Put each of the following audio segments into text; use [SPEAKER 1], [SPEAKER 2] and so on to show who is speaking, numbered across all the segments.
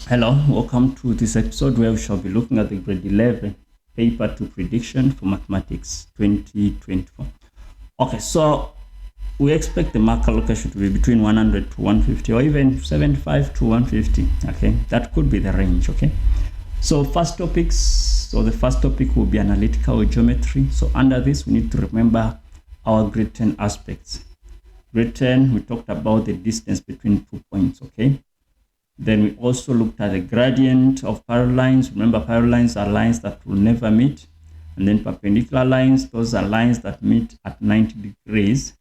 [SPEAKER 1] Hello, welcome to this episode where we shall be looking at the grade 11 paper to prediction for mathematics 2024. Okay, so we expect the mark allocation to be between 100 to 150 or even 75 to 150. Okay, that could be the range. Okay, so the first topic will be analytical geometry. So under this, we need to remember our grade 10 aspects. Grade 10, we talked about the distance between 2 points. Okay. Then we also looked at the gradient of parallel lines. Remember, parallel lines are lines that will never meet. And then perpendicular lines, those are lines that meet at 90 degrees.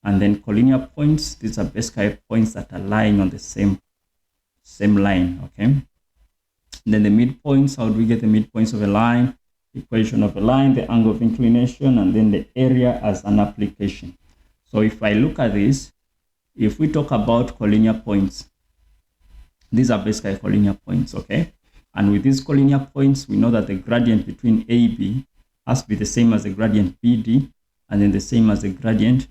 [SPEAKER 1] And then collinear points, these are basically points that are lying on the same line, okay? And then the midpoints, how do we get the midpoints of a line? Equation of a line, the angle of inclination, and then the area as an application. So if I look at this, if we talk about collinear points, these are basically collinear points, okay? And with these collinear points, we know that the gradient between AB has to be the same as the gradient BD, and then the same as the gradient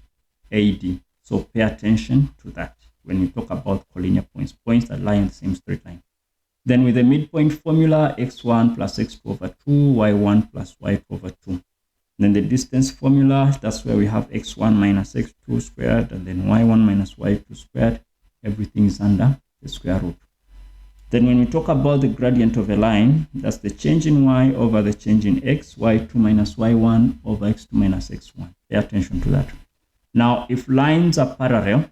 [SPEAKER 1] AD. So pay attention to that when we talk about collinear points, points that lie in the same straight line. Then with the midpoint formula, x1 plus x2 over 2, y1 plus y2 over 2. Then the distance formula, that's where we have x1 minus x2 squared, and then y1 minus y2 squared. Everything is under the square root. Then when we talk about the gradient of a line, that's the change in y over the change in x, y2 minus y1 over x2 minus x1. Pay attention to that. Now, if lines are parallel,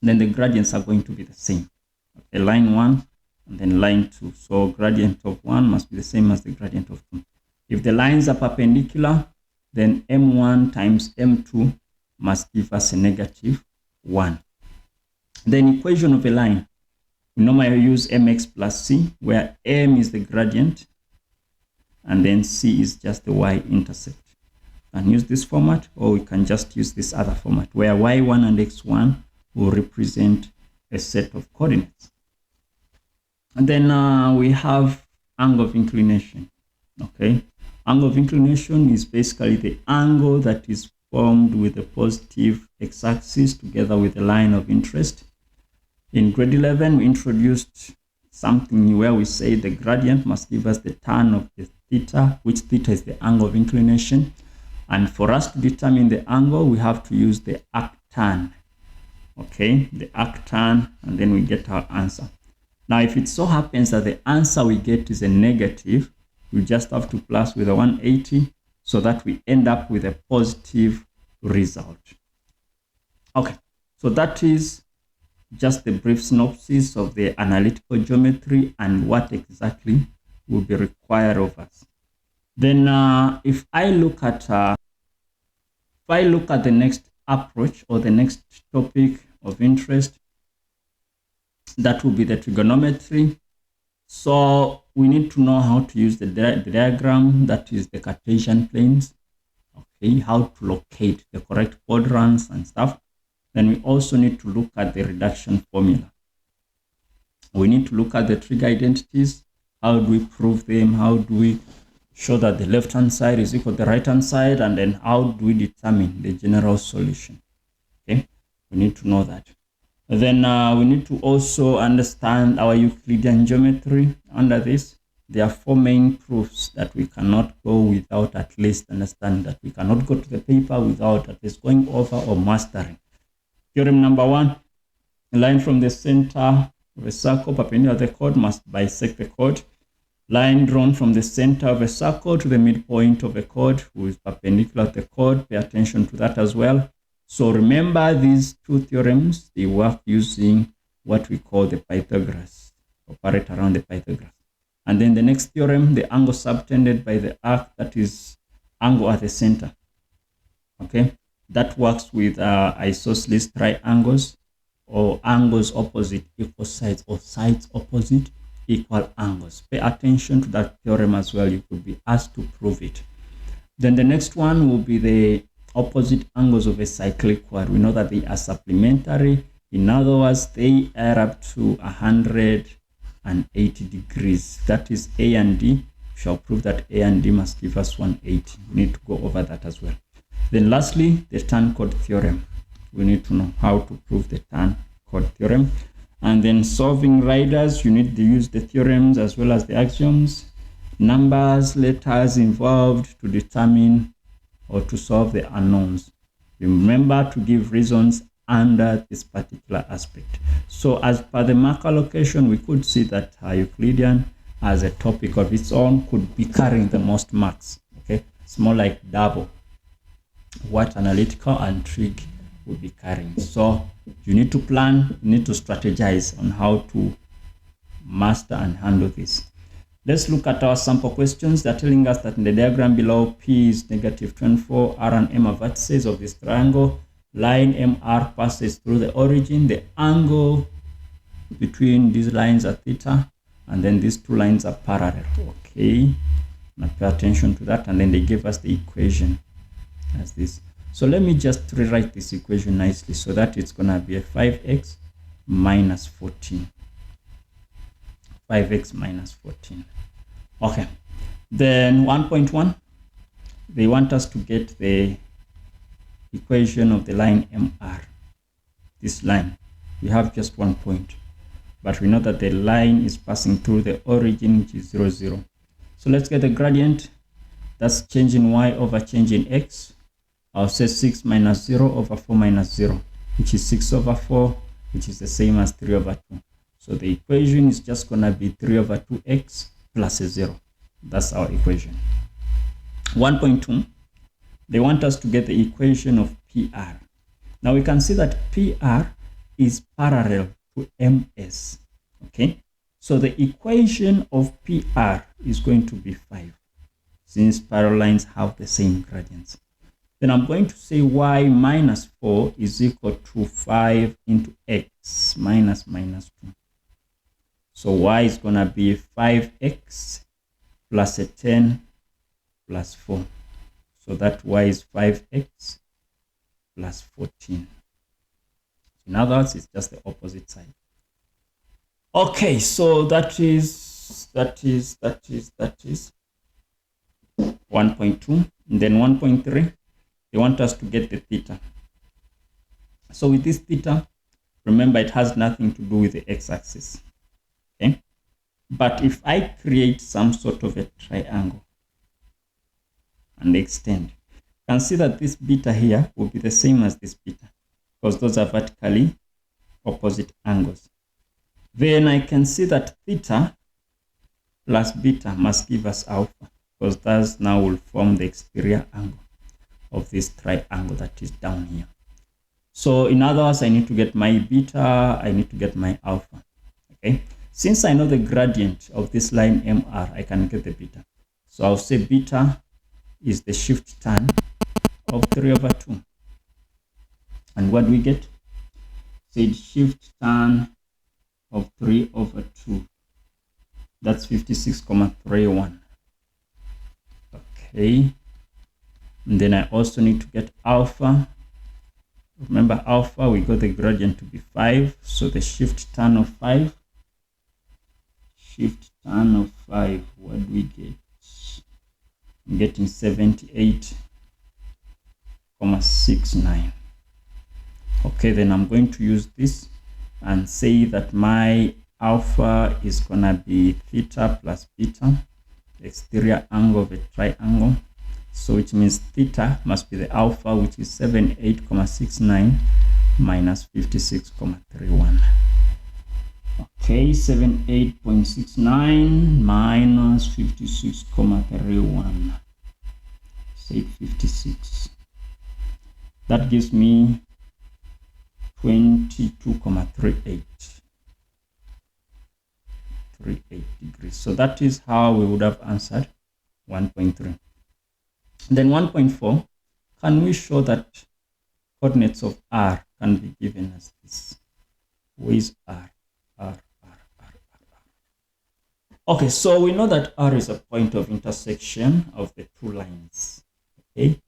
[SPEAKER 1] then the gradients are going to be the same. Okay, line 1 and then line 2. So gradient of 1 must be the same as the gradient of 2. If the lines are perpendicular, then m1 times m2 must give us a negative 1. Then equation of a line. We normally use mx plus c, where m is the gradient and then c is just the y-intercept. We can use this format, or we can just use this other format, where y1 and x1 will represent a set of coordinates. And then we have angle of inclination. Okay, angle of inclination is basically the angle that is formed with the positive x-axis together with the line of interest. In grade 11, we introduced something where we say the gradient must give us the tan of the theta, which theta is the angle of inclination. And for us to determine the angle, we have to use the arctan. Okay, the arctan, and then we get our answer. Now, if it so happens that the answer we get is a negative, we just have to plus with a 180 so that we end up with a positive result. Okay, so that is just the brief synopsis of the analytical geometry and what exactly will be required of us. Then if I look at the next approach or the next topic of interest, that will be the trigonometry. So we need to know how to use the diagram, that is the Cartesian planes, okay, how to locate the correct quadrants and stuff. Then we also need to look at the reduction formula. We need to look at the trig identities. How do we prove them? How do we show that the left-hand side is equal to the right-hand side? And then how do we determine the general solution? Okay, we need to know that. And then we need to also understand our Euclidean geometry. Under this, there are 4 main proofs that we cannot go without at least understanding, that we cannot go to the paper without at least going over or mastering. Theorem number 1, a line from the center of a circle perpendicular to the chord must bisect the chord. Line drawn from the center of a circle to the midpoint of a chord who is perpendicular to the chord. Pay attention to that as well. So remember these 2 theorems, they work using what we call the Pythagoras, operate around the Pythagoras. And then the next theorem, the angle subtended by the arc, that is angle at the center. Okay, that works with isosceles triangles, or angles opposite equal sides, or sides opposite equal angles. Pay attention to that theorem as well. You could be asked to prove it. Then the next one will be the opposite angles of a cyclic quad. We know that they are supplementary. In other words, they are up to 180 degrees. That is A and D. We shall prove that A and D must give us 180. We need to go over that as well. Then lastly, the tan chord theorem. We need to know how to prove the tan chord theorem. And then solving riders, you need to use the theorems as well as the axioms, numbers, letters involved to determine or to solve the unknowns. Remember to give reasons under this particular aspect. So as per the mark allocation, we could see that Euclidean as a topic of its own could be carrying the most marks. Okay, it's more like double what analytical and trig would be carrying. So you need to plan, you need to strategize on how to master and handle this. Let's look at our sample questions. They're telling us that in the diagram below, P is -24, R and M are vertices of this triangle. Line MR passes through the origin. The angle between these lines are theta, and then these two lines are parallel. Okay, now pay attention to that. And then they give us the equation as this. So let me just rewrite this equation nicely so that it's gonna be a 5x minus 14. 5x minus 14. Okay, then 1.1, they want us to get the equation of the line MR. This line, we have just 1 point, but we know that the line is passing through the origin, which is 0, 0. So let's get the gradient. That's change in y over change in x. I'll say 6 minus 0 over 4 minus 0, which is 6 over 4, which is the same as 3 over 2. So the equation is just going to be 3 over 2x plus a 0. That's our equation. 1.2, they want us to get the equation of PR. Now we can see that PR is parallel to MS. Okay, so the equation of PR is going to be 5, since parallel lines have the same gradients. Then I'm going to say y minus 4 is equal to 5 into x minus 2. So y is going to be 5x plus a 10 plus 4. So that y is 5x plus 14. In other words, it's just the opposite side. Okay, so that is 1.2. And then 1.3, they want us to get the theta. So with this theta, remember it has nothing to do with the x-axis. Okay, but if I create some sort of a triangle and extend, you can see that this beta here will be the same as this beta, because those are vertically opposite angles. Then I can see that theta plus beta must give us alpha, because that now will form the exterior angle of this triangle that is down here. So in other words, I need to get my beta, I need to get my alpha. Okay, since I know the gradient of this line MR, I can get the beta. So I'll say beta is the shift tan of 3 over 2. And what do we get? Said shift tan of 3 over 2. That's 56,31. Okay. And then I also need to get alpha. Remember alpha, we got the gradient to be 5. So the shift tan of 5. Shift tan of 5, what do we get? I'm getting 78,69. Okay, then I'm going to use this and say that my alpha is gonna be theta plus beta, the exterior angle of a triangle. So which means theta must be the alpha, which is 78,69 minus 56,31. Okay, 78.69 minus 56,31. Say 56. That gives me 22,38. 38 degrees. So that is how we would have answered 1.3. Then 1.4, can we show that coordinates of R can be given as this? Where is R? R. Okay, so we know that R is a point of intersection of the two lines. Okay,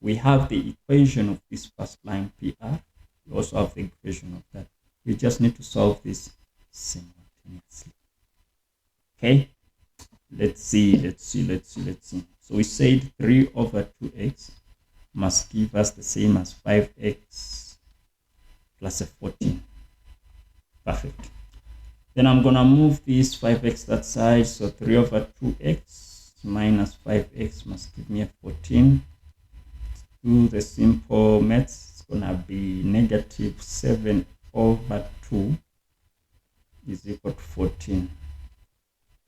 [SPEAKER 1] we have the equation of this first line PR. We also have the equation of that. We just need to solve this simultaneously. Okay, let's see. So we said 3 over 2x must give us the same as 5x plus a 14. Perfect. Then I'm gonna move this 5x that side, so 3 over 2x minus 5x must give me a 14. Do the simple maths, it's gonna be negative 7 over 2 is equal to 14.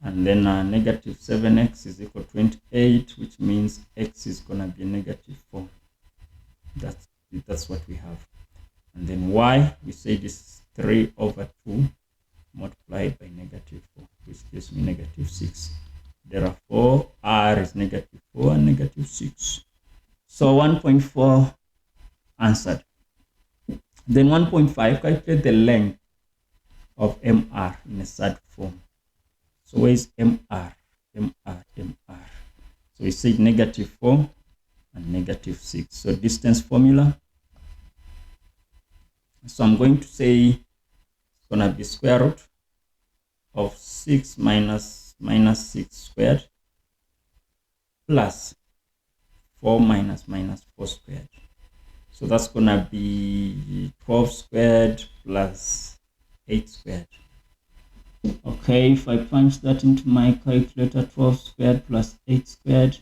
[SPEAKER 1] And then negative 7x is equal to 28, which means x is gonna be negative 4. That's what we have. And then y, we say this is 3 over 2 multiplied by negative 4, which gives me negative 6. Therefore, r is negative 4 and negative 6. So 1.4 answered. Then 1.5, calculate the length of MR in a third form. So where is MR? MR. So we say negative 4 and negative 6. So distance formula. So I'm going to say it's going to be square root of 6 minus 6 squared plus 4 minus 4 squared. So that's going to be 12 squared plus 8 squared. Okay, if I punch that into my calculator, 12 squared plus 8 squared,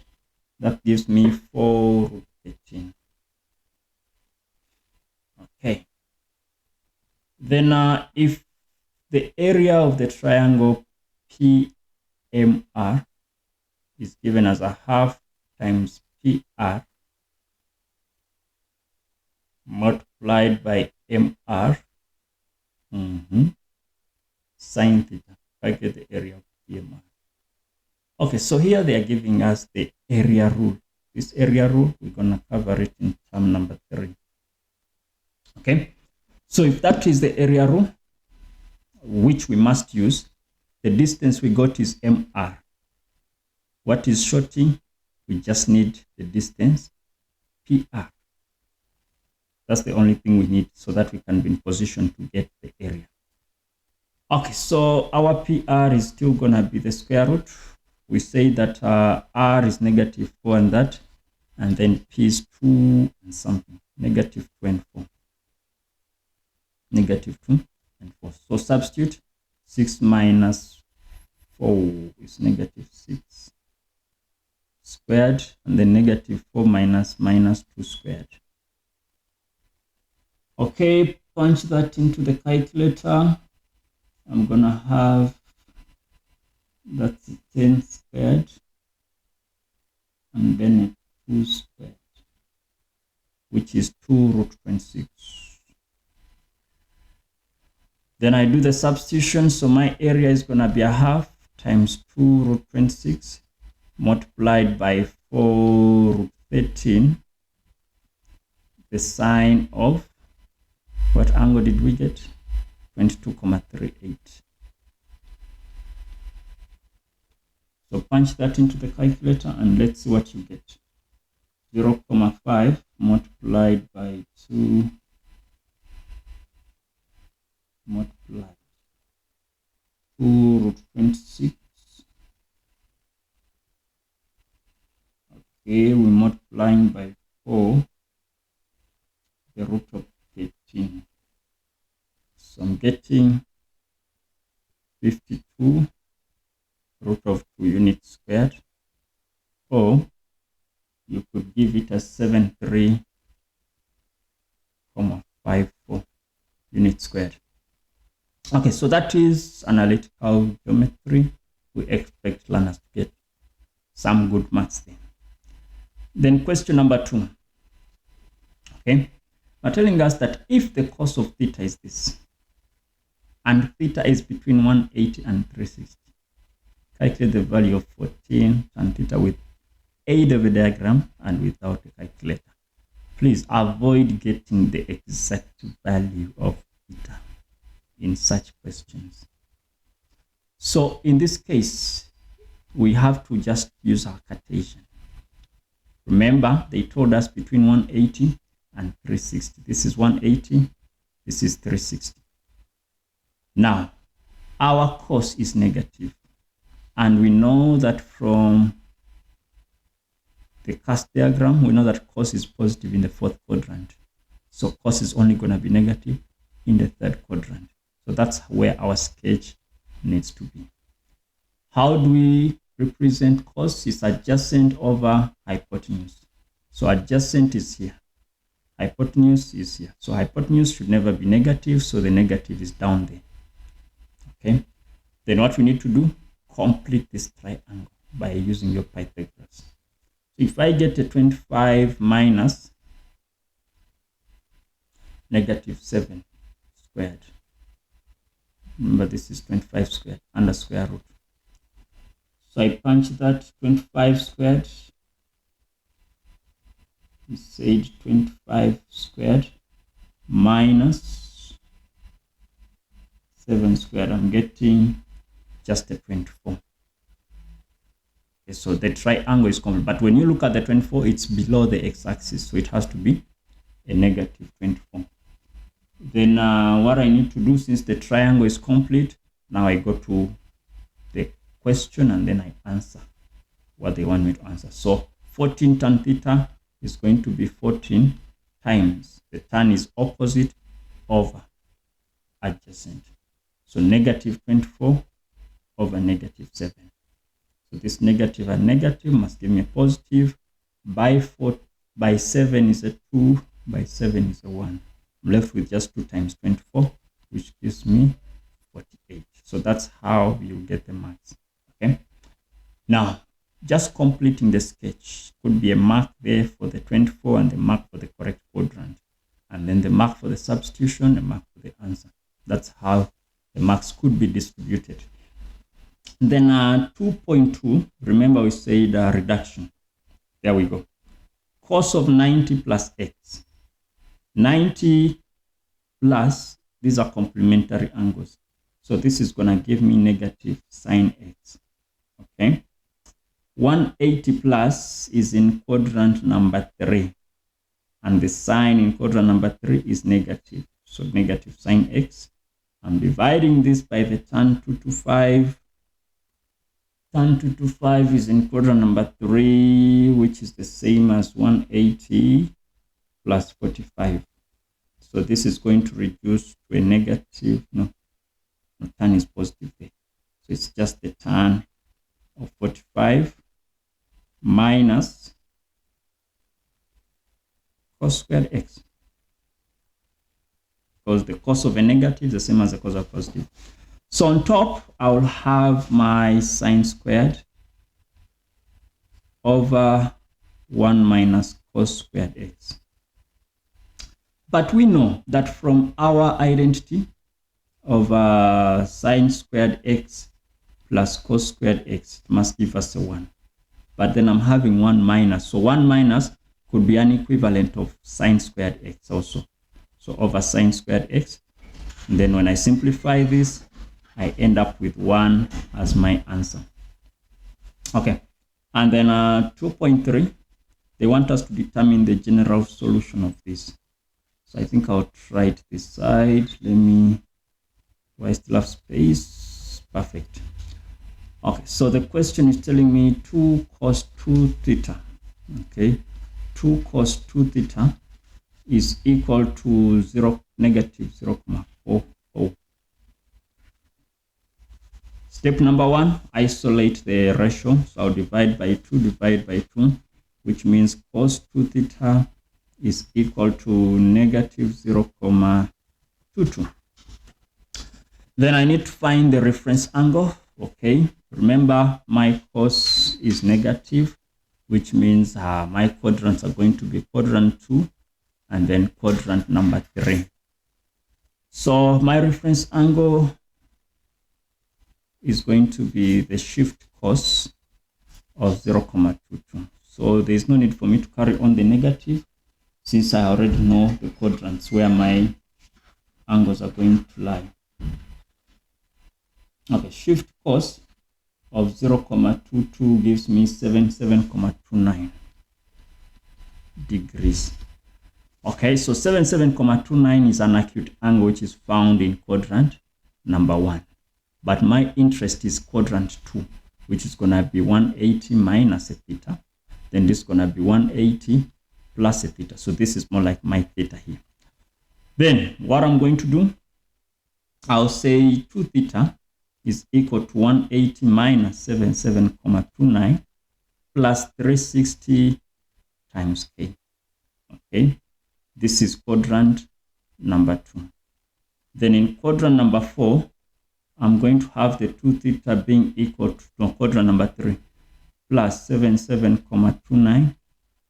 [SPEAKER 1] that gives me 4 root 13. Okay. Then if the area of the triangle PMR is given as a half times PR multiplied by MR sine theta, I get the area of PMR. Okay, so here they are giving us the area rule. This area rule, we're going to cover it in term number 3. Okay, so if that is the area rule, which we must use, the distance we got is MR. What is shorting? We just need the distance PR. That's the only thing we need so that we can be in position to get the area. Okay, so our PR is still going to be the square root. We say that R is negative 4 and that, and then P is 2 and something, negative 2 and 4. Negative 2 and 4. So substitute 6 minus 4 is negative 6 squared, and then negative 4 minus 2 squared. Okay, punch that into the calculator. I'm gonna have, that's 10 squared, and then a 2 squared, which is 2 root 26. Then I do the substitution, so my area is gonna be a half times 2 root 26 multiplied by 4 root 13, the sine of, what angle did we get? 22,38. So punch that into the calculator and let's see what you get. 0,5 multiplied by 2 multiplied 2 root 26. Okay, we're multiplying by 4 the root of 13. So I'm getting 52 root of 2 units squared, or you could give it as 73,54 units squared. Okay, so that is analytical geometry. We expect learners to get some good marks there. Then question number 2. Okay, we're telling us that if the cos of theta is this, and theta is between 180 and 360, calculate the value of 14 tan theta with aid of a diagram and without a calculator. Please avoid getting the exact value of theta in such questions. So in this case, we have to just use our Cartesian. Remember, they told us between 180 and 360. This is 180, this is 360. Now, our cos is negative, and we know that from the cast diagram, we know that cos is positive in the 4th quadrant. So cos is only going to be negative in the 3rd quadrant. So that's where our sketch needs to be. How do we represent cos? It's adjacent over hypotenuse. So adjacent is here. Hypotenuse is here. So hypotenuse should never be negative, so the negative is down there. Okay. Then what we need to do, complete this triangle by using your Pythagoras. So if I get a 25 minus negative 7 squared, remember this is 25 squared under square root. So I punch that 25 squared. We said 25 squared minus 7 squared. I'm getting just a 24. Okay, so the triangle is complete. But when you look at the 24, it's below the x-axis. So it has to be a negative 24. Then what I need to do, since the triangle is complete, now I go to the question and then I answer what they want me to answer. So 14 tan theta is going to be 14 times the tan is opposite over adjacent. So negative 24 over negative 7. So this negative and negative must give me a positive. By 7 is a 2, by 7 is a 1. I'm left with just 2 times 24, which gives me 48. So that's how you get the marks. Okay. Now, just completing the sketch, could be a mark there for the 24 and the mark for the correct quadrant, and then the mark for the substitution, a mark for the answer. That's how the marks could be distributed. Then 2.2, remember we said reduction. There we go. Cos of 90 plus x. 90 plus, these are complementary angles. So this is going to give me negative sine x. Okay. 180 plus is in quadrant number 3. And the sign in quadrant number 3 is negative. So negative sine x. I'm dividing this by the tan 225. Tan 225 is in quadrant number 3, which is the same as 180 plus 45. So this is going to reduce to a negative, no tan is positive there. So it's just the tan of 45 minus cos squared x. Because the cos of a negative is the same as the cos of a positive. So on top, I will have my sine squared over 1 minus cos squared x. But we know that from our identity of sine squared x plus cos squared x, it must give us a 1. But then I'm having 1 minus. So 1 minus could be an equivalent of sine squared x also. So over sine squared x. And then when I simplify this, I end up with 1 as my answer. Okay. And then 2.3, they want us to determine the general solution of this. So I think I'll try it this side. Let me, do I still have space? Perfect. Okay, so the question is telling me 2 cos 2 theta. Okay, 2 cos 2 theta is equal to negative 0.44. Step number 1, isolate the ratio. So I'll divide by 2, divide by 2, which means cos 2 theta is equal to negative 0.22. Then I need to find the reference angle. Okay, remember my cos is negative, which means my quadrants are going to be quadrant 2 and then quadrant number 3. So my reference angle is going to be the shift cos of 0.22. So there is no need for me to carry on the negative, since I already know the quadrants where my angles are going to lie. Okay, shift cos of 0.22 gives me 77.29 degrees. Okay, so 77.29 is an acute angle which is found in quadrant number 1. But my interest is quadrant 2, which is going to be 180 minus a theta. Then this is going to be 180 plus a theta. So this is more like my theta here. Then what I'm going to do, I'll say 2 theta is equal to 180 minus 77.29 plus 360 times k. Okay, this is quadrant number 2. Then in quadrant number 4, I'm going to have the 2 theta being equal to quadrant number 3 plus 77.29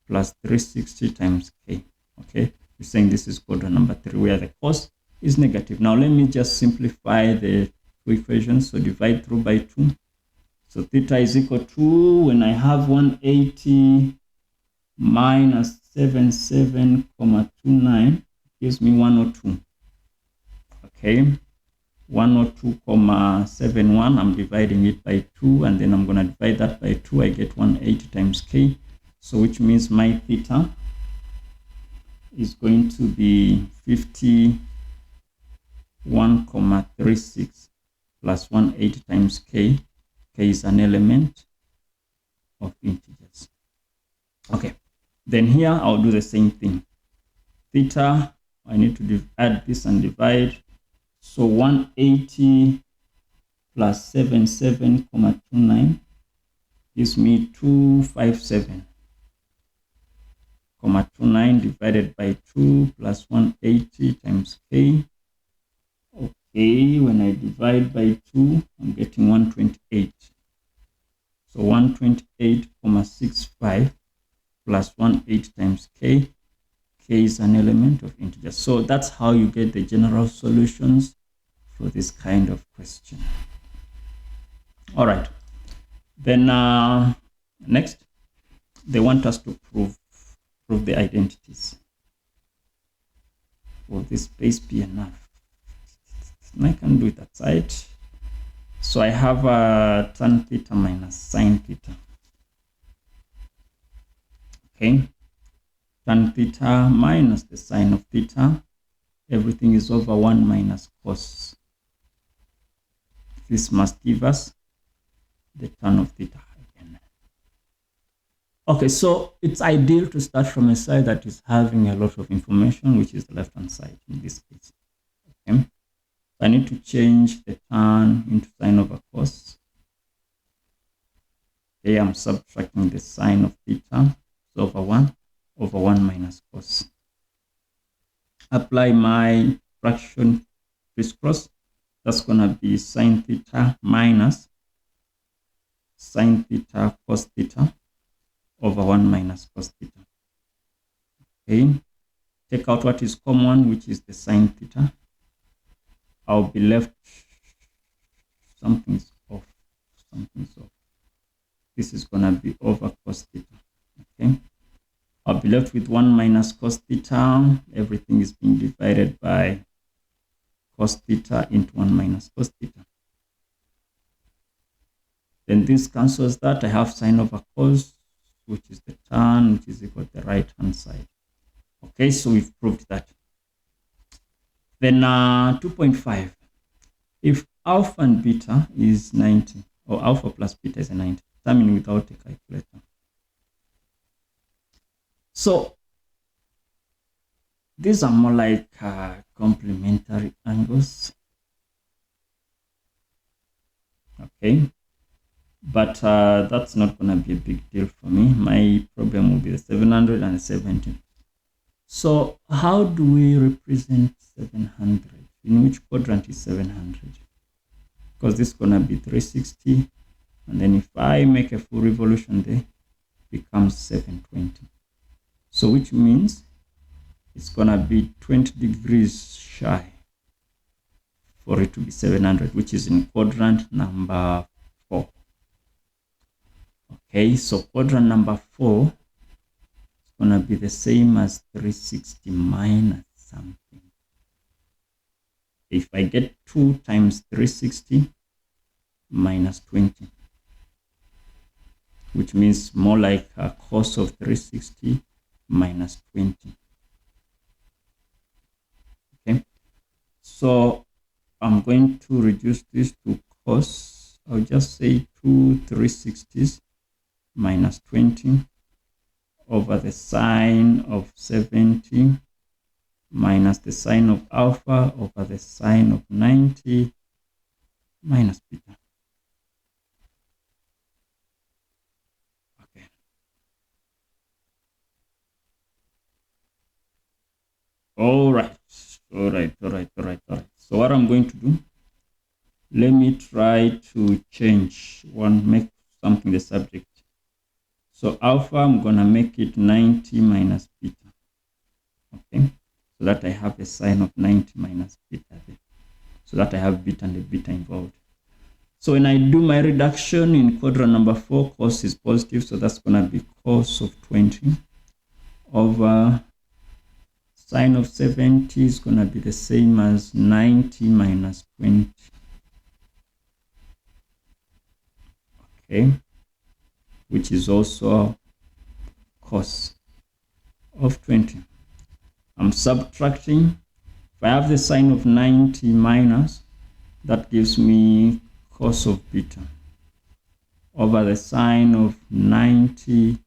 [SPEAKER 1] plus 360 times k. Okay, we're saying this is quadrant number 3 where the cos is negative. Now let me just simplify the two equations. So divide through by 2. So theta is equal to, when I have 180 minus 77.29 gives me 102. Okay, 102.71. I'm dividing it by 2, and then I'm going to divide that by 2. I get 180 times k. So which means my theta is going to be 51.36 plus 180 times k. K is an element of integers. Okay, then here I'll do the same thing. Theta, I need to add this and divide. So 180 plus 77.29 gives me 257.29 divided by 2 plus 180 times k. Okay, when I divide by 2, I'm getting 128. So 128.65 plus 180 times k. K is an element of integers. So that's how you get the general solutions for this kind of question. All right. Then next, they want us to prove the identities for this base P and F. And I can do it that side. So I have tan theta minus sine theta. Okay. Tan theta minus the sine of theta. Everything is over 1 minus cos. This must give us the tan of theta again. Okay, so it's ideal to start from a side that is having a lot of information, which is the left-hand side in this case. Okay, I need to change the tan into sine over cos. Okay, I'm subtracting the sine of theta, so over 1 minus cos. Apply my fraction crisscross. That's going to be sine theta minus sine theta cos theta over 1 minus cos theta. Okay, take out what is common, which is the sine theta. I'll be left, something's off. This is going to be over cos theta. Okay, I'll be left with 1 minus cos theta. Everything is being divided by cos theta into 1 minus cos theta. Then this cancels that. I have sine over cos, which is the tan, which is equal to the right hand side. Okay, so we've proved that. Then 2.5. If alpha and beta is 90, or alpha plus beta is a 90, determine without a calculator. So these are more like complementary angles. Okay, but that's not going to be a big deal for me. My problem will be the 770. So how do we represent 700? In which quadrant is 700? Because this is going to be 360. And then if I make a full revolution there, it becomes 720. So which means it's going to be 20 degrees shy for it to be 700, which is in quadrant number 4. Okay, so quadrant number 4 is going to be the same as 360 minus something. If I get 2 times 360 minus 20, which means more like a cos of 360 minus 20. Okay, so I'm going to reduce this to cos. I'll just say 2 360s minus 20 over the sine of 70 minus the sine of alpha over the sine of 90 minus beta. Okay. All right. So what I'm going to do, let me try to change one, make something the subject. So alpha, I'm going to make it 90 minus beta. Okay. So that I have a sign of 90 minus beta there. So that I have beta and the beta involved. So when I do my reduction in quadrant number 4, cos is positive. So that's going to be cos of 20 over sine of 70 is going to be the same as 90 minus 20. Okay. Which is also cos of 20. I'm subtracting. If I have the sign of 90 minus, that gives me cos of beta over the sine of 90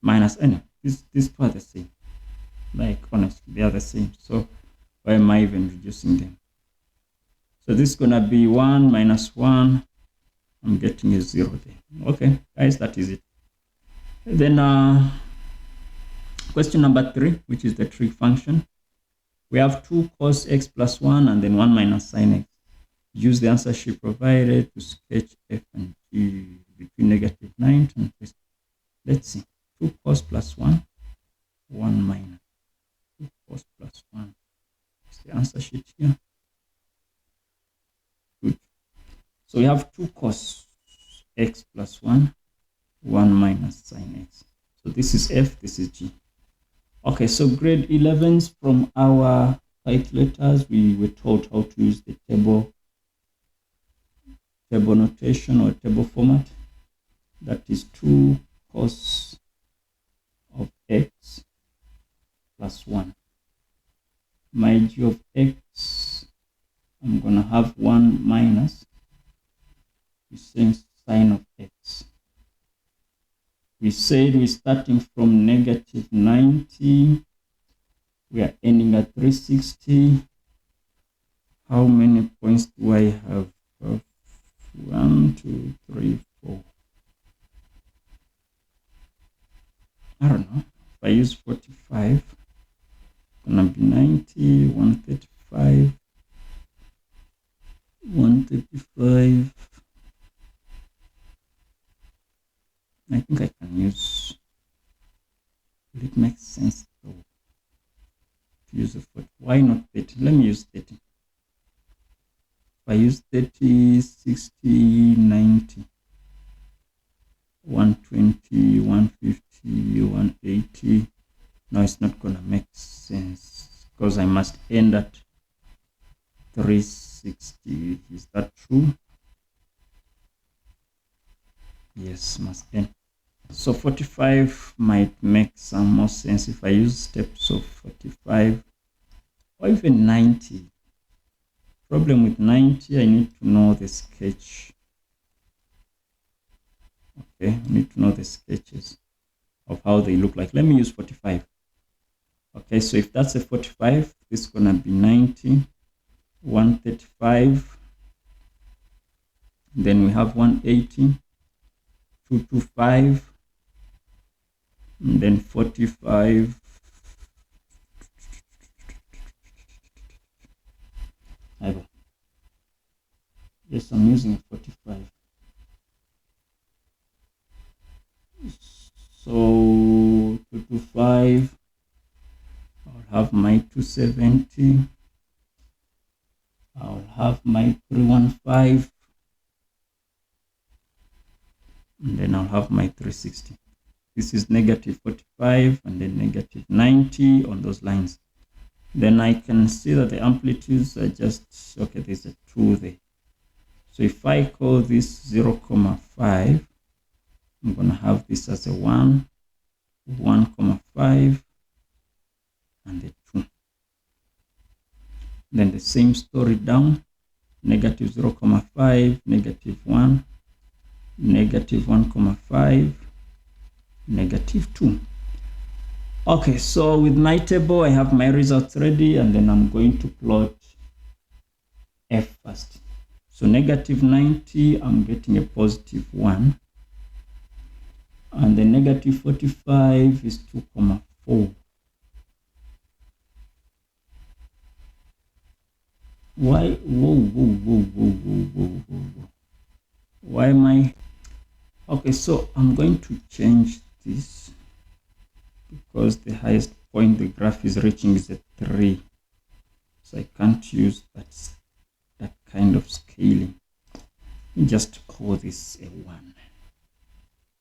[SPEAKER 1] minus n. These two are the same. Like, honestly, they are the same. So why am I even reducing them? So this is going to be 1 minus 1. I'm getting a 0 there. Okay, guys, that is it. Then question number 3, which is the trig function. We have 2 cos x plus 1 and then 1 minus sine x. Use the answer sheet provided to sketch f and g between negative 9 and 20. Let's see. 2 cos plus 1, 1 minus. 2 cos plus 1. Is the answer sheet here? Good. So we have 2 cos x plus 1, 1 minus sine x. So this is f, this is g. Okay, so grade 11s from our calculators, we were taught how to use the table notation or table format. That is 2 cos of x plus 1. My g of x, I'm going to have 1 minus the same sine of x. We said we're starting from negative 90. We are ending at 360. How many points do I have? 1, 2, 3, 4. I don't know. If I use 45, it's gonna be 90, 135, 135. I think I can use, will it make sense though to use a 40? Why not 30? Let me use 30. If I use 30, 60, 90, 120, 150, 180. No, it's not going to make sense because I must end at 360. Is that true? Yes, must end. So 45 might make some more sense if I use steps of 45 or even 90. Problem with 90, I need to know the sketch. Okay, I need to know the sketches of how they look like. Let me use 45. Okay, so if that's a 45, this is going to be 90, 135, then we have 180, 225, and then 45. Yes, I'm using 45. So 225, I'll have my 270, I'll have my 315, and then I'll have my 360. This is negative 45 and then negative 90 on those lines. Then I can see that the amplitudes are just, okay, there's a 2 there. So if I call this 0,5, I'm going to have this as a 1, 1,5, and a 2. Then the same story down, negative 0,5, negative 1, negative 1,5, negative 2. Okay, so with my table, I have my results ready, and then I'm going to plot f first. So negative 90, I'm getting a positive 1. And the negative 45 is 2,4. Why? Whoa. Why am I? Okay, so I'm going to change this because the highest point the graph is reaching is at 3. So I can't use that kind of scaling. Let me just call this a 1,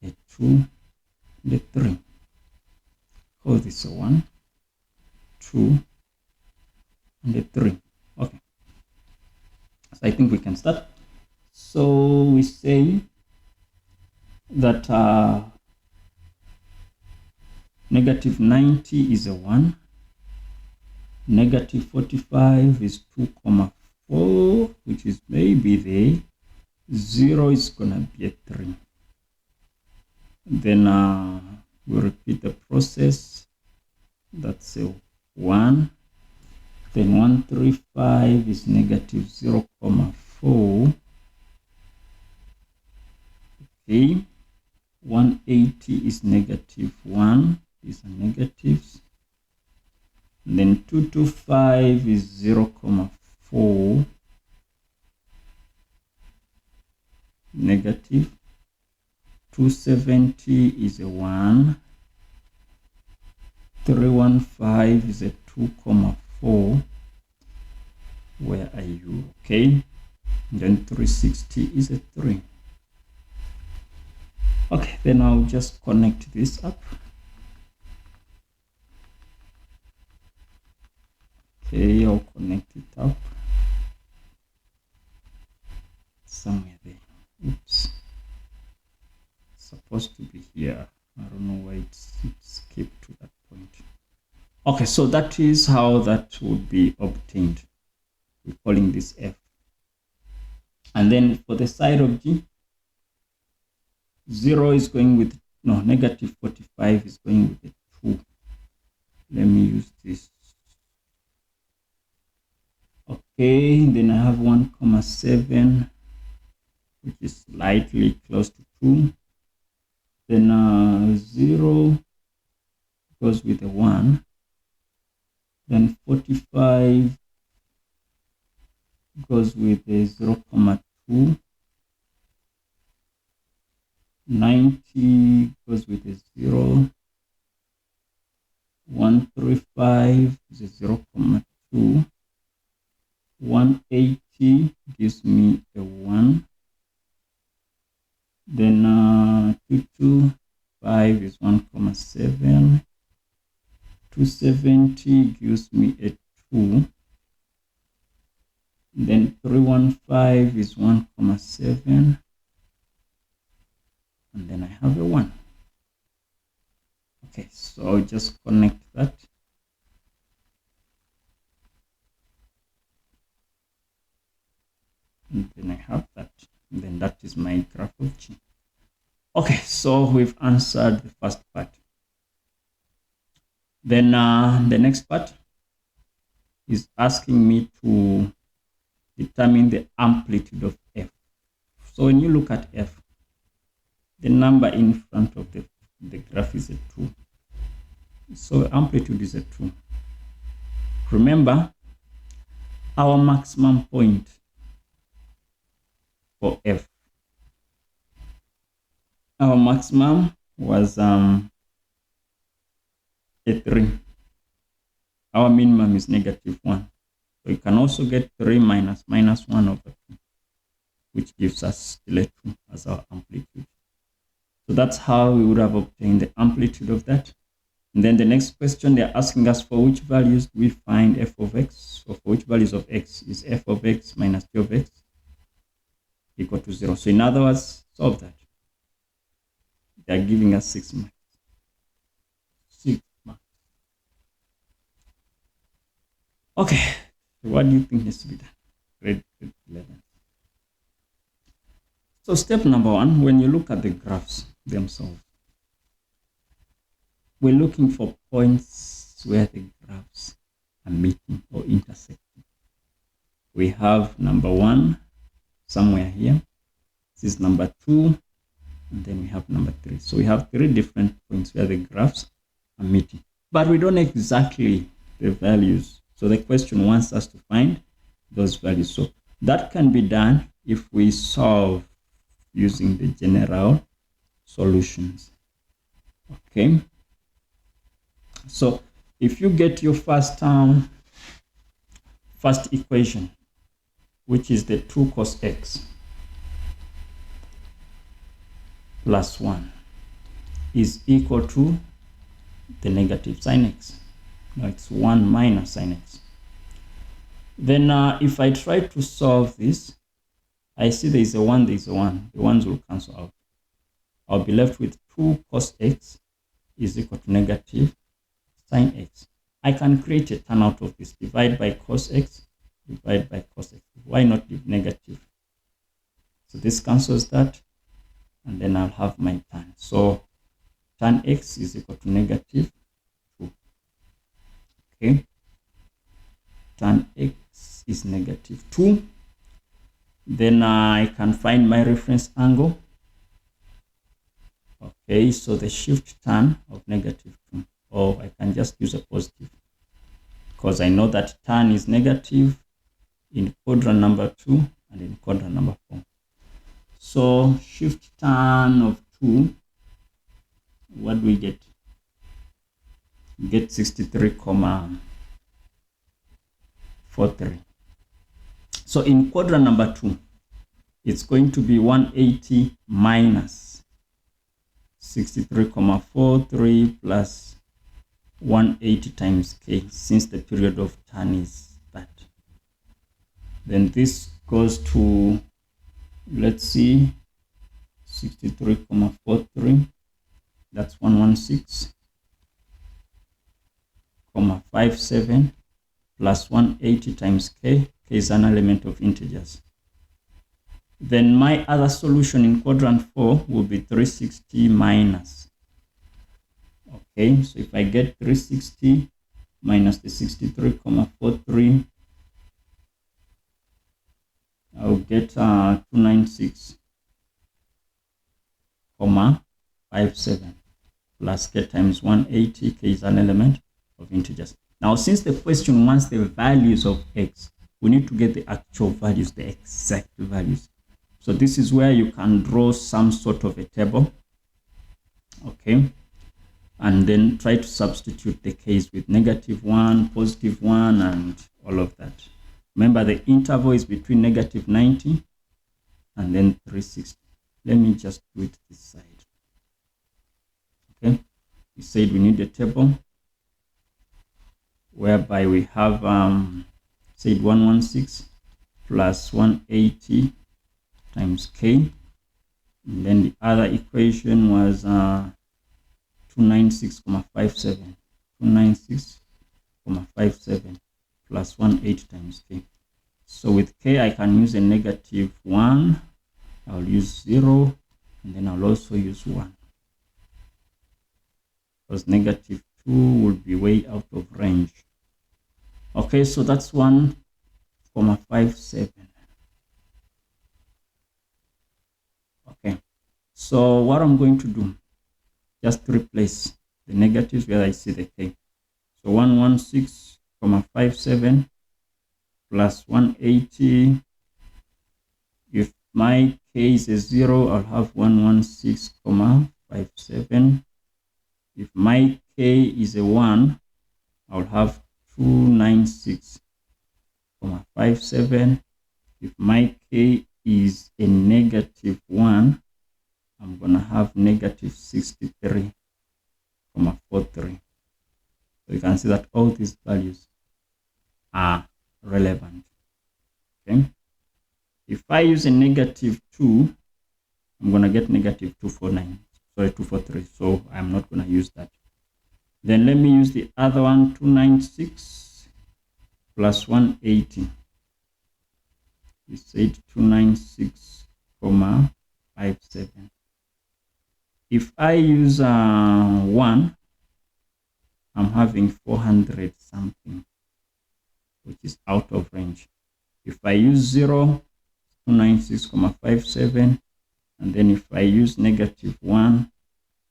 [SPEAKER 1] a 2, and a 3. Call this a 1, 2, and a 3. Okay. So I think we can start. So we say that negative 90 is a 1, negative 45 is 2,4, which is maybe the 0 is gonna be a 3. Then we'll repeat the process. That's a 1. Then 135 is negative 0,4. Okay. 180 is negative 1. These are negatives. And then 225 is 0,4. Negative. 270 is a 1. 315 is a 2,4. Where are you? Okay. And then 360 is a 3. Okay, then I'll just connect this up. Okay, I'll connect it up somewhere there. Oops. It's supposed to be here. I don't know why it's skipped to that point. Okay, so that is how that would be obtained. We're calling this F. And then for the side of G, 0 is going with, no, negative 45 is going with a 2. Let me use this. Okay, then I have 1,7, which is slightly close to 2. Then 0 goes with a 1. Then 45 goes with a 0,2. 90 goes with a 0. 135 is a 0,2. 180 gives me a 1. Then 225 is 1,7. 270 gives me a 2. Then 315 is 1,7. And then I have a 1. Okay, so I'll just connect that. And then I have that. And then that is my graph of G. Okay, so we've answered the first part. Then the next part is asking me to determine the amplitude of F. So when you look at F, the number in front of the graph is a 2. So amplitude is a 2. Remember, our maximum point for F, our maximum was a 3. Our minimum is negative 1. So you can also get 3 minus -1 over 2, which gives us still a 2 as our amplitude. So that's how we would have obtained the amplitude of that. And then the next question, they're asking us for which values do we find f of x, or for which values of x is f of x minus g of x equal to 0. So in other words, solve that. They're giving us 6 marks. 6 marks. Okay, what do you think needs to be done? Grade 11. So step number 1, when you look at the graphs themselves, we're looking for points where the graphs are meeting or intersecting. We have number 1, somewhere here. This is number 2, and then we have number 3. So we have 3 different points where the graphs are meeting, but we don't know exactly the values. So the question wants us to find those values. So that can be done if we solve using the general solutions. Okay, so if you get your first equation, which is the 2 cos x plus 1 is equal to the negative sin x. Now it's 1 minus sin x. Then if I try to solve this, I see there is a 1, there is a 1. The ones will cancel out. I'll be left with 2 cos x is equal to negative sin x. I can create a tan out of this. Divide by cos x, divide by cos x. Why not leave negative? So this cancels that, and then I'll have my tan. So tan x is equal to negative 2. Okay. Tan x is negative 2. Then I can find my reference angle. Okay, so the shift tan of negative 2. Or I can just use a positive, because I know that tan is negative in quadrant number 2 and in quadrant number 4. So shift tan of 2, what do we get? We get 63.43. So in quadrant number 2, it's going to be 180 minus 63.43 plus 180 times k, since the period of tan is that. Then this goes to, let's see, 63.43, that's 116.57 plus 180 times k. K is an element of integers. Then my other solution in quadrant 4 will be 360 minus. Okay, so if I get 360 minus the 63.43, I'll get 296.57 plus k times 180. K is an element of integers. Now, since the question wants the values of x, we need to get the actual values, the exact values. So this is where you can draw some sort of a table. Okay, and then try to substitute the k's with -1, +1, and all of that. Remember, the interval is between -90 and then 360. Let me just do it this side. Okay, we said we need a table whereby we have said 116 plus 180 times k, and then the other equation was 296.57 plus 180 times k. So with k, I can use a -1, I'll use 0, and then I'll also use 1, because -2 will be way out of range. Okay, so that's 1.57. Okay, so what I'm going to do, just replace the negatives where I see the k. So 116.57 plus 180. If my k is a 0, I'll have 116.57. If my k is a 1, I'll have 296.57. If my k is a -1, I'm gonna have -63.43. So you can see that all these values are relevant. Okay, if I use a -2, I'm gonna get -243. So I'm not gonna use that. Then let me use the other one, 296 plus 180. We said 296.57. If I use 1, I'm having 400 something, which is out of range. If I use 0, 296.57, and then if I use -1,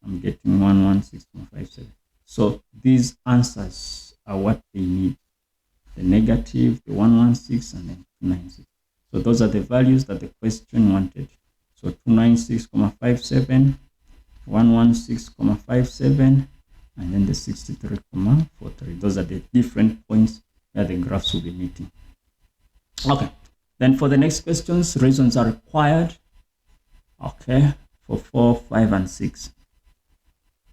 [SPEAKER 1] I'm getting 116.57. So these answers are what they need: the negative, the 116, and then 296. So those are the values that the question wanted. So 296.57, 116.57, and then the 63.43. Those are the different points where the graphs will be meeting. Okay, then for the next questions, reasons are required. Okay, for 4, 5, and 6.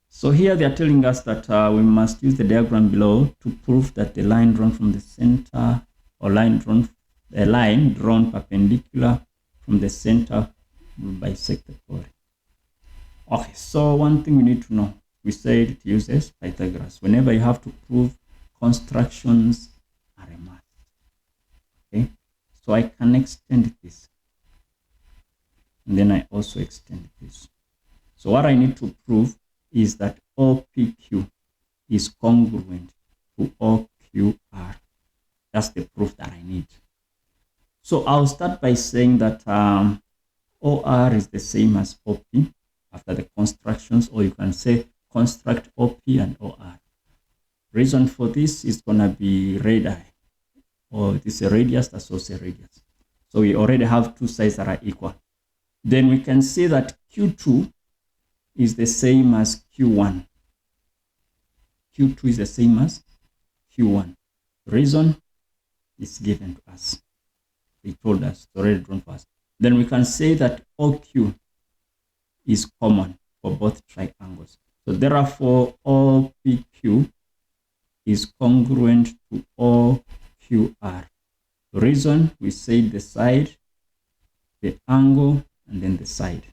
[SPEAKER 1] So here they are telling us that we must use the diagram below to prove that the line drawn from the center, or a line drawn perpendicular from the center will bisect the chord. Okay, so one thing we need to know, we said it uses Pythagoras. Whenever you have to prove constructions are a must. Okay, so I can extend this, and then I also extend this. So what I need to prove is that OPQ is congruent to OQR. That's the proof that I need. So I'll start by saying that OR is the same as OP after the constructions, or you can say construct OP and OR. Reason for this is going to be radii, or this is a radius, that's also a radius. So we already have two sides that are equal. Then we can say that Q2 is the same as Q1. Q2 is the same as Q1. Reason is given to us. They told us, it's already drawn for us. Then we can say that OQ is common for both triangles. So therefore, OPQ is congruent to OQR. The reason, we said the side, the angle, and then the side.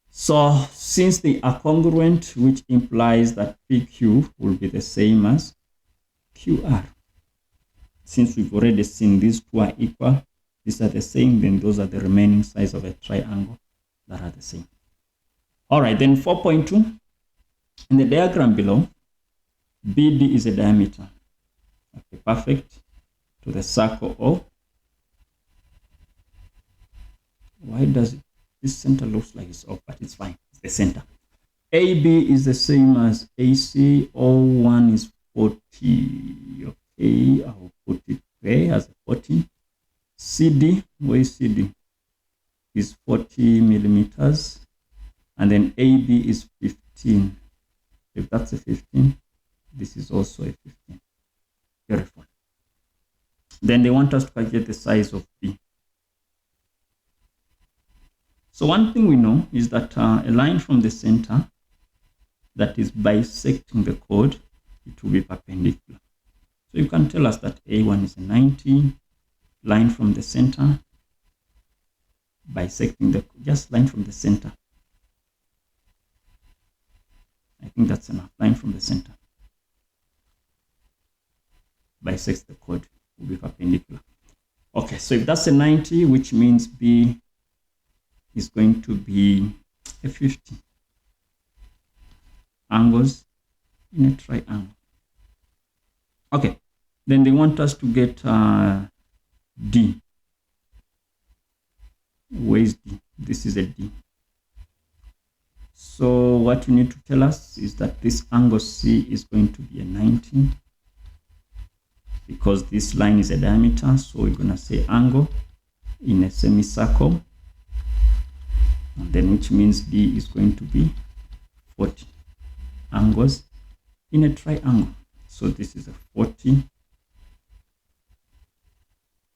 [SPEAKER 1] So since they are congruent, which implies that PQ will be the same as QR. Since we've already seen these two are equal, these are the same, then those are the remaining sides of a triangle that are the same. All right, then 4.2. In the diagram below, BD is a diameter. Okay, perfect. To the circle O. Why does it? This center looks like it's off, but it's fine. It's the center. AB is the same as AC. O1 is 40. Okay, I'll put it there as 40. CD, where is CD? Is 40 millimeters. And then AB is 15. If that's a 15, this is also a 15. Beautiful. Then they want us to calculate the size of B. So one thing we know is that a line from the center that is bisecting the chord, it will be perpendicular. So you can tell us that A1 is a 90, line from the center, bisecting the, just line from the center. I think that's enough, line from the center. Bisects the chord, will be perpendicular. Okay, so if that's a 90, which means B is going to be a 50. Angles in a triangle. Okay, then they want us to get D. Where is D? This is a D. So what you need to tell us is that this angle C is going to be a 90, because this line is a diameter. So we're going to say angle in a semicircle, and then which means D is going to be 40. Angles in a triangle. So this is a 40.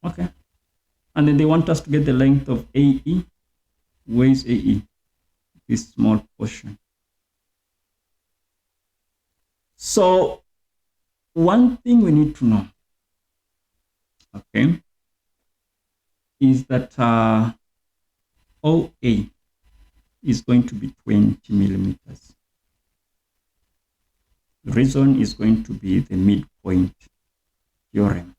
[SPEAKER 1] Okay. And then they want us to get the length of AE. Where is AE? This small portion. So one thing we need to know, okay, is that OA is going to be 20 millimeters. The reason is going to be the midpoint theorem.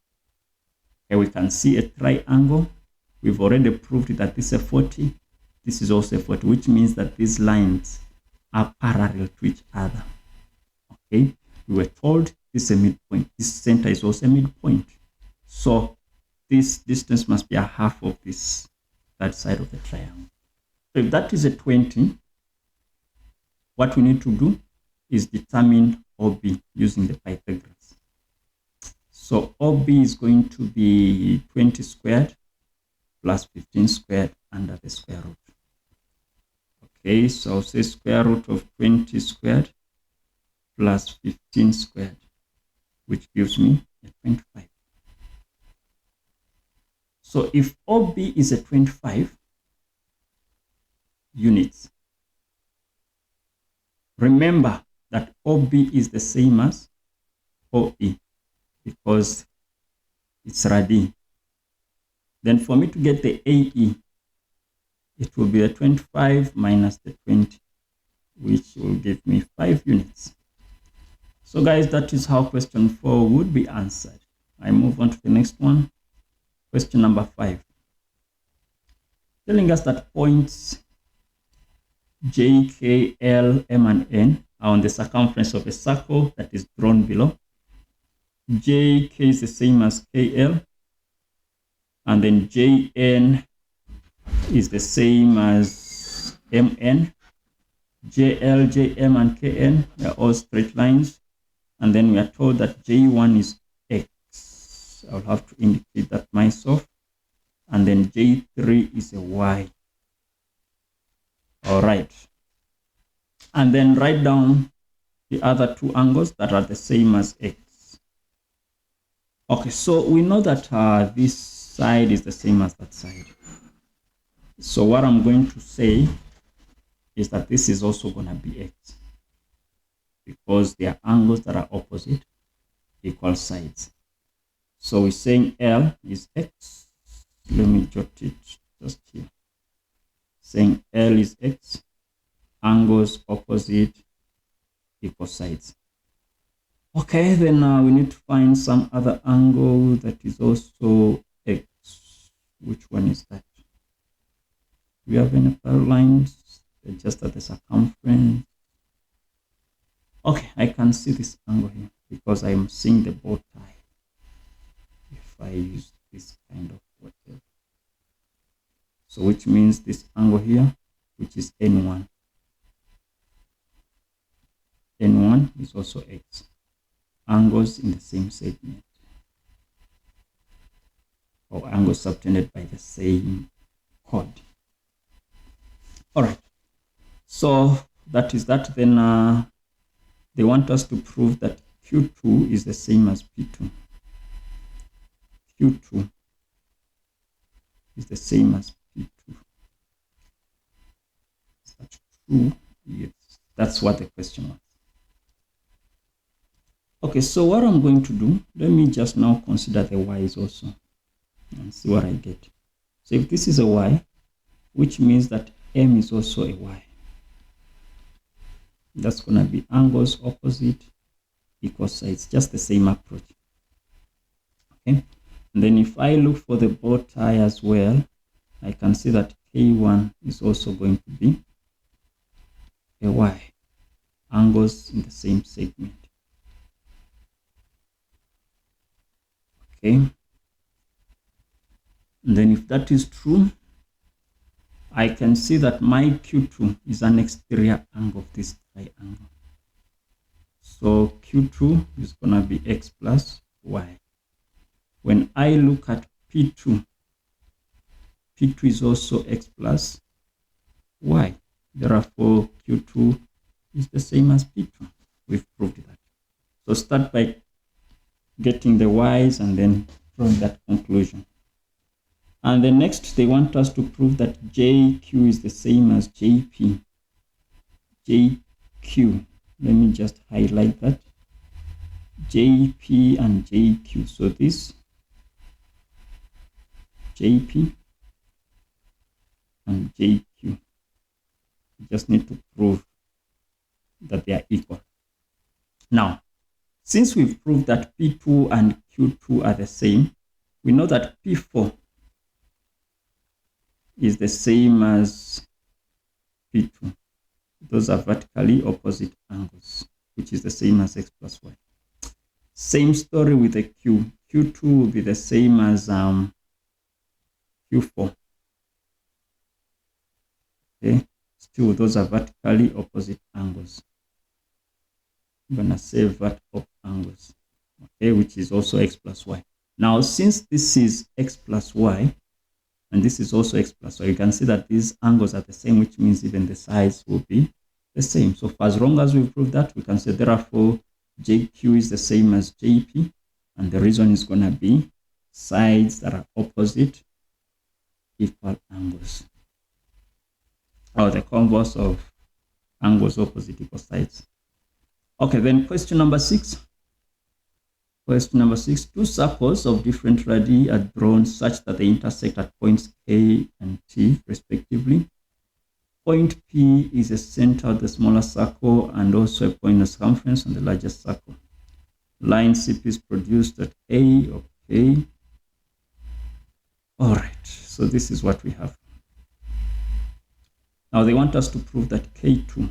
[SPEAKER 1] Okay, we can see a triangle. We've already proved that this is a 40. This is also a 40, which means that these lines are parallel to each other. Okay, we were told this is a midpoint. This center is also a midpoint. So this distance must be a half of that side of the triangle. So if that is a 20, what we need to do is determine OB using the Pythagoras. So OB is going to be 20 squared plus 15 squared under the square root. Okay, so I'll say square root of 20 squared plus 15 squared, which gives me a 25. So if OB is a 25 units, remember that OB is the same as OE because it's radi. Then for me to get the AE, it will be the 25 minus the 20, which will give me 5 units. So guys, that is how question 4 would be answered. I move on to the next one. Question number 5. Telling us that points J, K, L, M, and N are on the circumference of a circle that is drawn below. J, K is the same as KL, and then JN is the same as MN. JL, JM, and KN are all straight lines, and then we are told that J1 is X. I'll have to indicate that myself, and then J3 is a Y. All right, and then write down the other two angles that are the same as X. Okay, so we know that this side is the same as that side. So what I'm going to say is that this is also going to be X because they are angles that are opposite equal sides. So we're saying L is X. Let me jot it just here. Saying L is X, angles opposite equal sides. Okay, then we need to find some other angle that is also X. Which one is that? Do we have any parallel lines? They're just at the circumference. Okay, I can see this angle here because I'm seeing the bow tie. If I use this kind of whatever. So which means this angle here, which is N1. N1 is also X. Angles in the same segment. Or angles subtended by the same chord. All right. So that is that. Then they want us to prove that Q2 is the same as P2. Q2 is the same as P2. Is that true? Yes. That's what the question was. Okay, so what I'm going to do, let me just now consider the y's also and see what I get. So if this is a y, which means that M is also a y. That's going to be angles opposite equal sides, just the same approach. Okay, and then if I look for the bow tie as well, I can see that K1 is also going to be a y, angles in the same segment. Okay, and then if that is true, I can see that my Q2 is an exterior angle of this triangle. So Q2 is going to be X plus Y. When I look at P2, P2 is also X plus Y. Therefore, Q2 is the same as P2. We've proved that. So start by getting the Y's and then drawing that conclusion. And the next, they want us to prove that JQ is the same as JP. JQ. Let me just highlight that. JP and JQ. So this JP and JQ. You just need to prove that they are equal. Now, since we've proved that P2 and Q2 are the same, we know that P4 is the same as P2. Those are vertically opposite angles, which is the same as X plus Y. Same story with the Q. Q2 will be the same as Q4. Okay, still those are vertically opposite angles. I'm gonna say vert op angles, okay, which is also x plus y. Now, since this is x plus y, and this is also x plus y, you can see that these angles are the same, which means even the sides will be the same. So for as long as we prove that, we can say therefore JQ is the same as JP, and the reason is going to be sides that are opposite equal angles, or the converse of angles opposite equal sides. Okay, then question number 6. Question number 6, two circles of different radii are drawn such that they intersect at points K and T respectively. Point P is a center of the smaller circle and also a point of circumference on the largest circle. Line CP is produced at A, okay. All right, so this is what we have. Now they want us to prove that K2,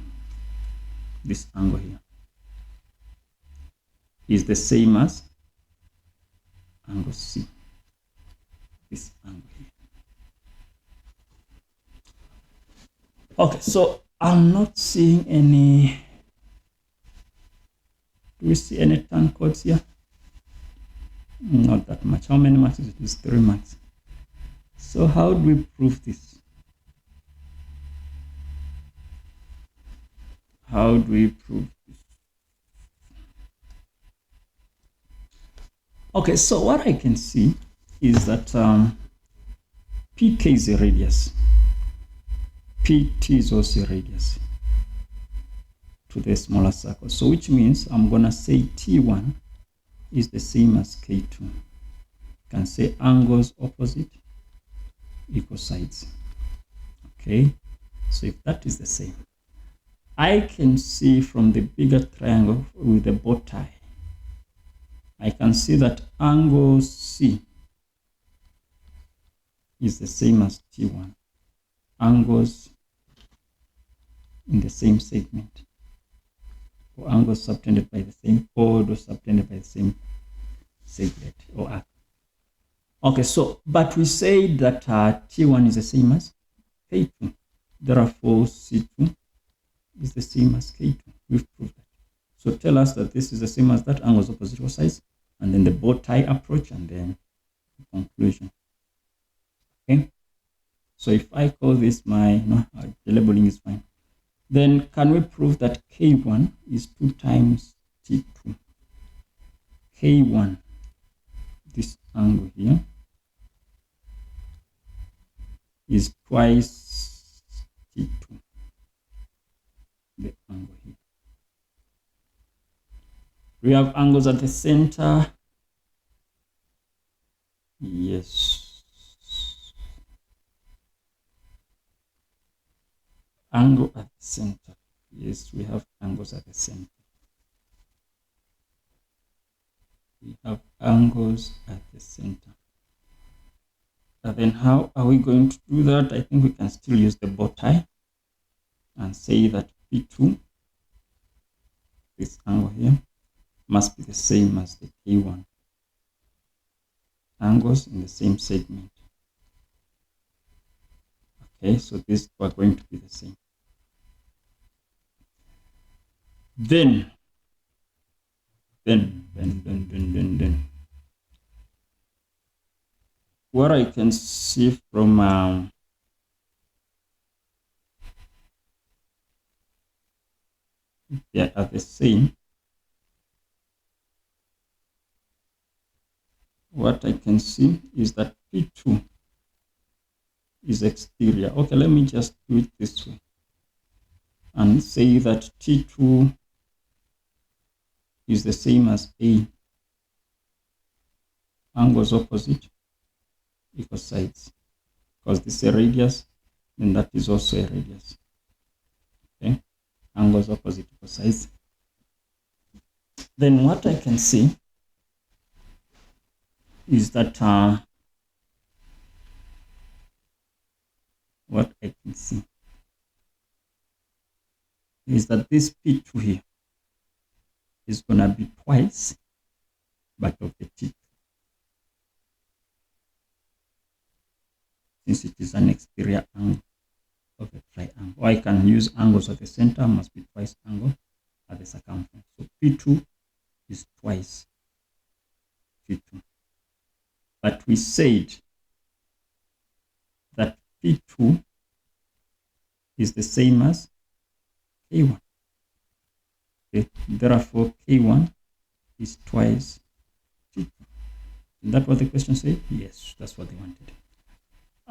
[SPEAKER 1] this angle here, is the same as angle C, this angle here. Okay, so I'm not seeing any. Do we see any turn codes here? Not that much. How many marks is it? It's 3 marks. So how do we prove this? How do we prove this? Okay, so what I can see is that PK is a radius. PT is also a radius to the smaller circle. So which means I'm going to say T1 is the same as K2. You can say angles opposite equal sides. Okay, so if that is the same, I can see from the bigger triangle with the bow tie, I can see that angle C is the same as T1. Angles in the same segment, or angles subtended by the same chord or subtended by the same segment or arc. Okay, so but we say that T1 is the same as K2. Therefore, C2 is the same as K2. We've proved that. So tell us that this is the same as that, angles opposite equal sides, and then the bow tie approach, and then the conclusion. Okay. So if I call this my, the labeling is fine. Then can we prove that K1 is 2 times T2? K1, this angle here, is twice T2, the angle here. We have angles at the center. Yes. Angle at the center. Yes, we have angles at the center. We have angles at the center. And then how are we going to do that? I think we can still use the bow tie and say that P2, this angle here, must be the same as the K1. Angles in the same segment. Okay, so these are going to be the same. Then what I can see from they are the same. What I can see is that P2 is exterior. Okay, let me just do it this way and say that T2 is the same as A. Angles opposite equal sides. Because this is a radius, then that is also a radius. Okay, angles opposite equal sides. Then what I can see is that what I can see is that this P2 here is going to be twice but of the T2. since it is an exterior angle of a triangle. Or I can use angles at the center must be twice angle at the circumference. So P2 is twice P2. But we said that P2 is the same as K1. Okay. Therefore, K1 is twice P2. Is that what the question said? Yes, that's what they wanted.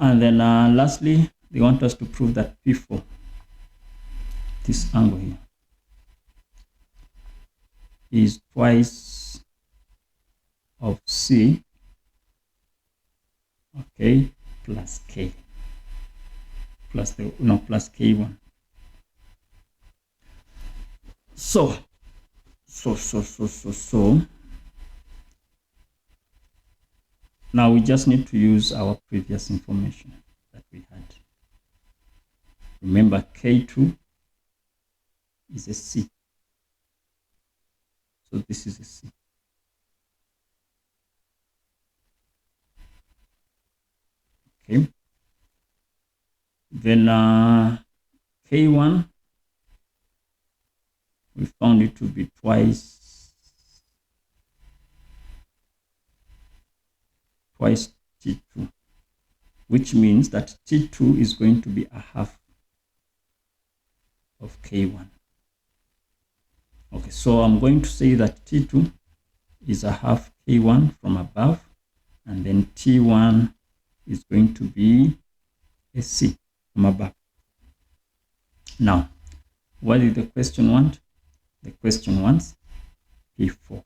[SPEAKER 1] And then lastly, they want us to prove that P4, this angle here, is twice of C, okay, plus K, plus K1. So now we just need to use our previous information that we had. Remember, K2 is a C. So this is a C. Okay. Then K1, we found it to be twice T2, which means that T2 is going to be a half of K1. Okay, so I'm going to say that T2 is a half K1 from above, and then T1 is going to be a C from above. Now, what did the question want? The question wants P4.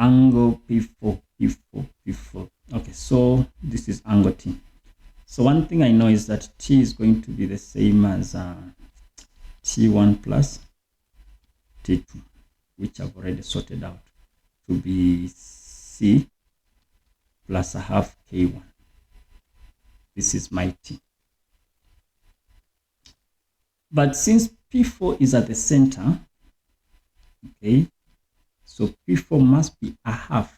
[SPEAKER 1] Angle P4, P4, P4. Okay, so this is angle T. So one thing I know is that T is going to be the same as T1 plus T2, which I've already sorted out to be C plus a half K1. This is my T. But since P4 is at the center, okay, so P4 must be a half.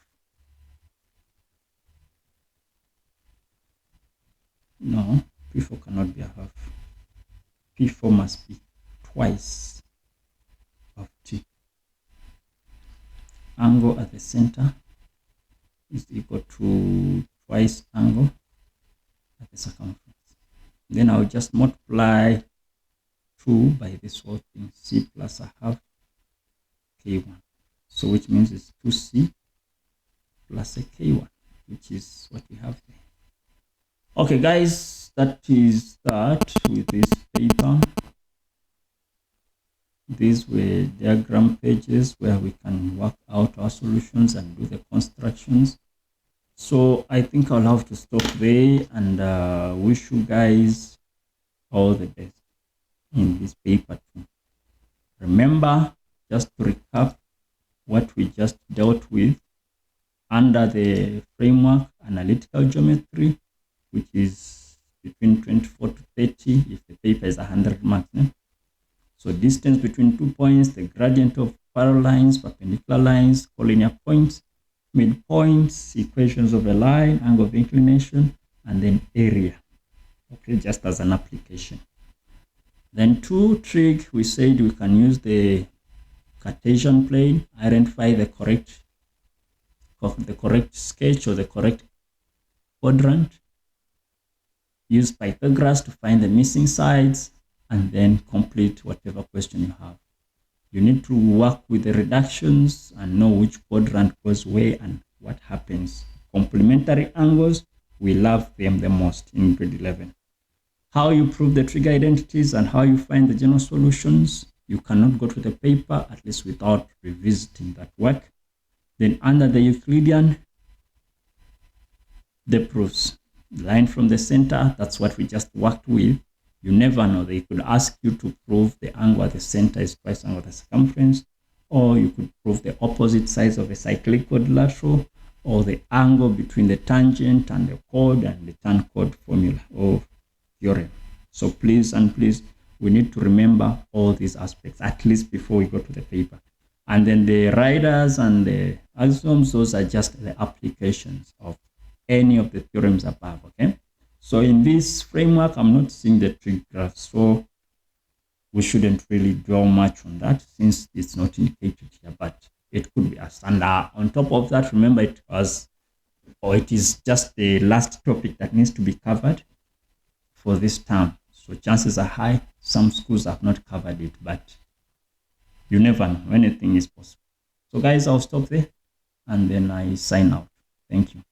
[SPEAKER 1] No, P4 cannot be a half. P4 must be twice of T. Angle at the center is equal to twice angle at the circumference. Then I'll just multiply 2 by this whole thing, C plus a half K1. So which means it's 2C plus a K1, which is what we have there. Okay, guys, that is that with this paper. These were diagram pages where we can work out our solutions and do the constructions. So I think I'll have to stop there and wish you guys all the best in this paper too. Remember, just to recap what we just dealt with under the framework analytical geometry, which is between 24 to 30 if the paper is 100 marks. So distance between 2 points, the gradient of parallel lines, perpendicular lines, collinear points, midpoints, equations of a line, angle of inclination, and then area. Okay, just as an application. Then 2 trig, we said we can use the Cartesian plane, identify the correct sketch or the correct quadrant, use Pythagoras to find the missing sides, and then complete whatever question you have. You need to work with the reductions and know which quadrant goes where and what happens. Complementary angles, we love them the most in grade 11. How you prove the trig identities and how you find the general solutions, you cannot go to the paper at least without revisiting that work. Then under the Euclidean, the proofs. Line from the center, that's what we just worked with. You never know, they could ask you to prove the angle at the center is twice angle at the circumference, or you could prove the opposite sides of a cyclic quadrilateral, or the angle between the tangent and the chord and the tan chord formula or theorem. So please, we need to remember all these aspects, at least before we go to the paper. And then the riders and the axioms, those are just the applications of any of the theorems above. Okay, so in this framework, I'm not seeing the trig graph, so we shouldn't really dwell much on that since it's not indicated here, but it could be asked. And on top of that, remember it is just the last topic that needs to be covered for this term. So chances are high some schools have not covered it, but you never know. Anything is possible. So guys, I'll stop there and then I sign out. Thank you.